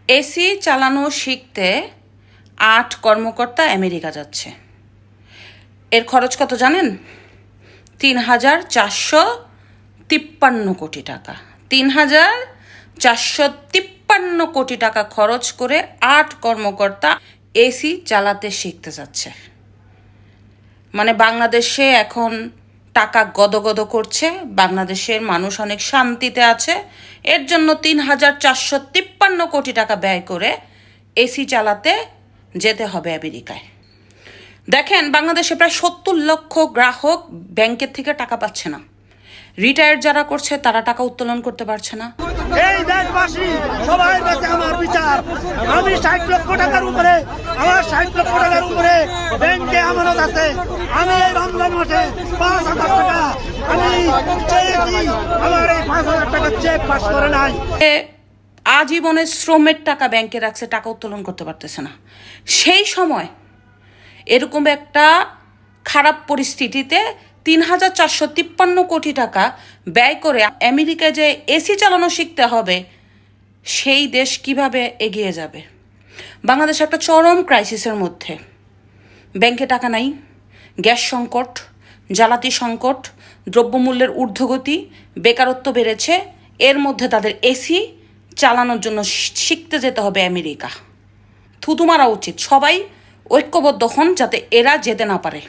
AC চালানো শিখতে ৮ কর্মকর্তা আমেরিকা যাচ্ছে। এর খরচ কত জানেন? ৩,৪৫৩ কোটি টাকা। ৩,৪৫৩ কোটি টাকা খরচ করে ৮ কর্মকর্তা এসি চালাতে শিখতে যাচ্ছে। মানে বাংলাদেশে এখন টাকা গদগদ করছে, বাংলাদেশের মানুষ অনেক শান্তিতে আছে, এর জন্য ৩,৪৫৩ কোটি টাকা ব্যয় করে এসি চালাতে যেতে হবে আমেরিকায়। দেখেন, বাংলাদেশে প্রায় ৭০ লক্ষ গ্রাহক ব্যাংকের থেকে টাকা পাচ্ছে না। রিটায়ার যারা করছে তারা টাকা উত্তোলন করতে পারছে না। এই দেশবাসী সবার কাছে আমার বিচার, আমি ৬০ লক্ষ টাকার উপরে, আমার ৬০ লক্ষ টাকার উপরে ব্যাংকে আমানত আছে। আমি এই রমজান মাসে ৫,০০০ টাকা আমি চেয়েছি, আমার এই ৫,০০০ টাকার চেক পাস করে নাই। আজীবনের শ্রমের টাকা ব্যাংকে রাখছে, টাকা উত্তোলন করতে পারতেছে না। সেই সময় এরকম একটা খারাপ পরিস্থিতিতে ৩,৪৫৩ কোটি টাকা ব্যয় করে আমেরিকায় যে এসি চালানো শিখতে হবে, সেই দেশ কিভাবে এগিয়ে যাবে? বাংলাদেশ একটা চরম ক্রাইসিসের মধ্যে। ব্যাংকে টাকা নাই, গ্যাস সংকট, জ্বালানি সংকট, দ্রব্যমূল্যের ঊর্ধ্বগতি, বেকারত্ব বেড়েছে। এর মধ্যে তাদের এসি চালানোর জন্য শিখতে যেতে হবে আমেরিকা। থুতু মারা উচিত, সবাই ঐক্যবদ্ধ হন যাতে এরা যেতে না পারে।